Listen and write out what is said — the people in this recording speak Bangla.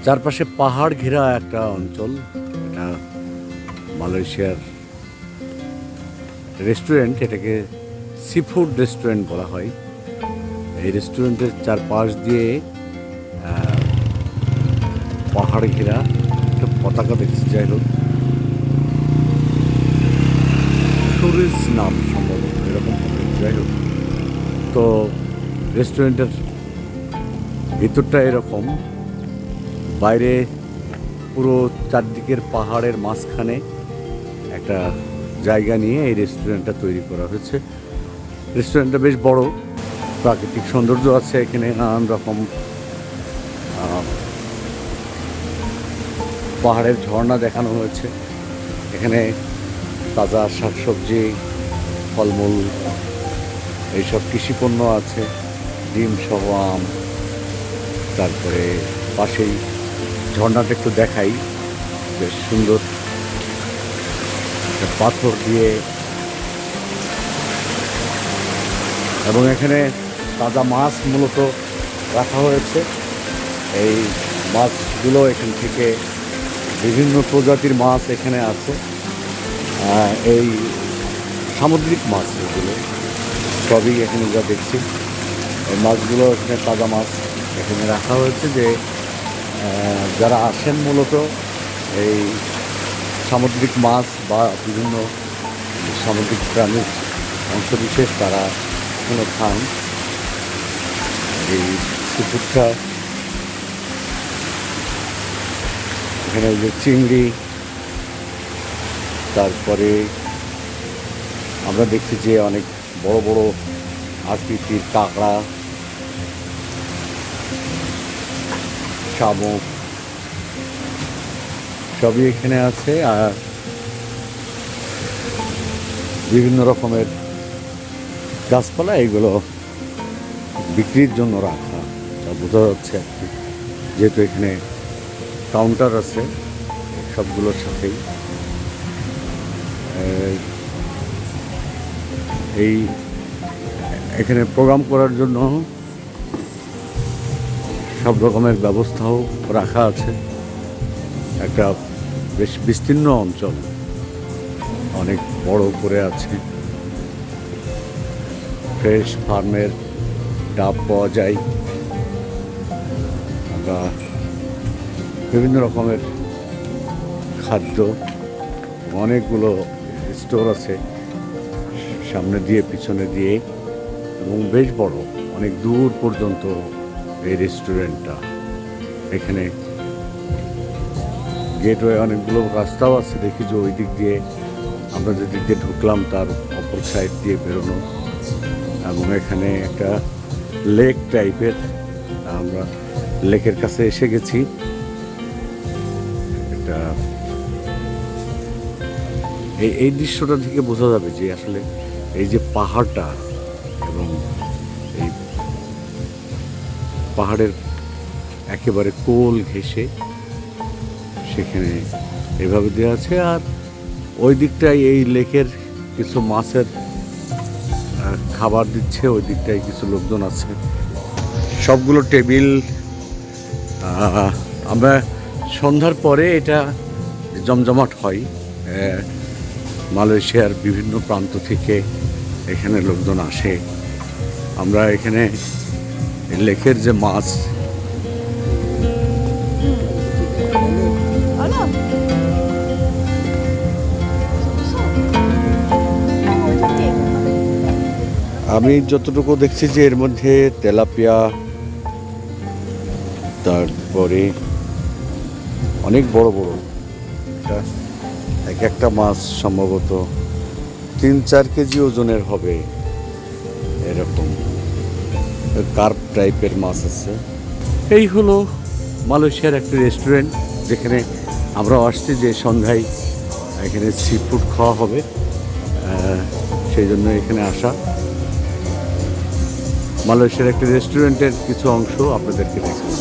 চারপাশে পাহাড় ঘেরা একটা অঞ্চল। এটা মালয়েশিয়ার রেস্টুরেন্ট, এটাকে সি ফুড রেস্টুরেন্ট বলা হয়। এই রেস্টুরেন্টের চারপাশ দিয়ে পাহাড় ঘেরা একটা পতাকা দেখতে, যাই হোক টুরিস্ট নাম সম্ভবত এরকম হবে, যাই হোক। তো রেস্টুরেন্টের ভিতরটা এরকম, বাইরে পুরো চারদিকের পাহাড়ের মাঝখানে একটা জায়গা নিয়ে এই রেস্টুরেন্টটা তৈরি করা হয়েছে। রেস্টুরেন্টটা বেশ বড়, প্রাকৃতিক সৌন্দর্য আছে এখানে, নানান রকম পাহাড়ের ঝর্ণা দেখানো হয়েছে। এখানে তাজা শাকসবজি, ফলমূল, এইসব কৃষিপণ্য আছে, ডিম সহ আম। তারপরে পাশেই ঝর্ণাটা একটু দেখাই, বেশ সুন্দর পাথর দিয়ে, এবং এখানে তাজা মাছ মূলত রাখা হয়েছে। এই মাছগুলো এখান থেকে বিভিন্ন প্রজাতির মাছ এখানে আছে। এই সামুদ্রিক মাছ এগুলো সবই এখানে যা দেখছি, এই মাছগুলো এখানে তাজা মাছ এখানে রাখা হয়েছে, যে যারা আসেন মূলত এই সামুদ্রিক মাছ বা বিভিন্ন সামুদ্রিক প্রাণীর অংশবিশেষ তারা এখানে খান। এই সিফুডটা এখানে যে চিংড়ি, তারপরে আমরা দেখছি যে অনেক বড় বড় আকৃতির কাঁকড়া, শামুক সবই এখানে আছে। আর বিভিন্ন রকমের গাছপালা, এগুলো বিক্রির জন্য রাখা, তা বোঝা যাচ্ছে আর কি, যেহেতু এখানে কাউন্টার আছে সবগুলোর সাথেই। এই এখানে প্রোগ্রাম করার জন্য সব রকমের ব্যবস্থাও রাখা আছে। একটা বেশ বিস্তীর্ণ অঞ্চল, অনেক বড় করে আছে। ফ্রেশ ফার্মের ডাব পাওয়া যায়, আমরা বিভিন্ন রকমের খাদ্য, অনেকগুলো স্টোর আছে সামনে দিয়ে পিছনে দিয়ে, এবং বেশ বড়, অনেক দূর পর্যন্ত এই রেস্টুরেন্টটা। এখানে গেটওয়ে অনেকগুলো রাস্তাও আছে, দেখি যে ওই দিক দিয়ে আমরা যে দিক দিয়ে ঢুকলাম তার অপর সাইড দিয়ে বেরোনো, এবং এখানে একটা লেক টাইপের, আমরা লেকের কাছে এসে গেছি। এটা এই দৃশ্যটা থেকে বোঝা যাবে যে আসলে এই যে পাহাড়টা, এবং এই পাহাড়ের একেবারে কোল ঘেঁষে সেখানে এভাবে দেওয়া আছে। আর ওই দিকটায় এই লেকের কিছু মাছের খাবার দিচ্ছে, ওই দিকটায় কিছু লোকজন আছে। সবগুলো টেবিল, আমরা সন্ধ্যার পরে এটা জমজমাট হয়। মালয়েশিয়ার বিভিন্ন প্রান্ত থেকে এখানে লোকজন আসে। আমরা এখানে লেকের যে মাছ, আমি যতটুকু দেখছি যে এর মধ্যে তেলাপিয়া, তারপরে অনেক বড় বড়, এক একটা মাছ সম্ভবত 3-4 কেজি ওজনের হবে, এরকম কার্প টাইপের মাছ আছে। এই হলো মালয়েশিয়ার একটি রেস্টুরেন্ট, যেখানে আমরা আসছি যে সন্ধ্যায় এখানে সি ফুড খাওয়া হবে, সেই জন্য এখানে আসা। মালয়েশিয়ার একটি রেস্টুরেন্টের কিছু অংশ আপনাদেরকে দেখাবো।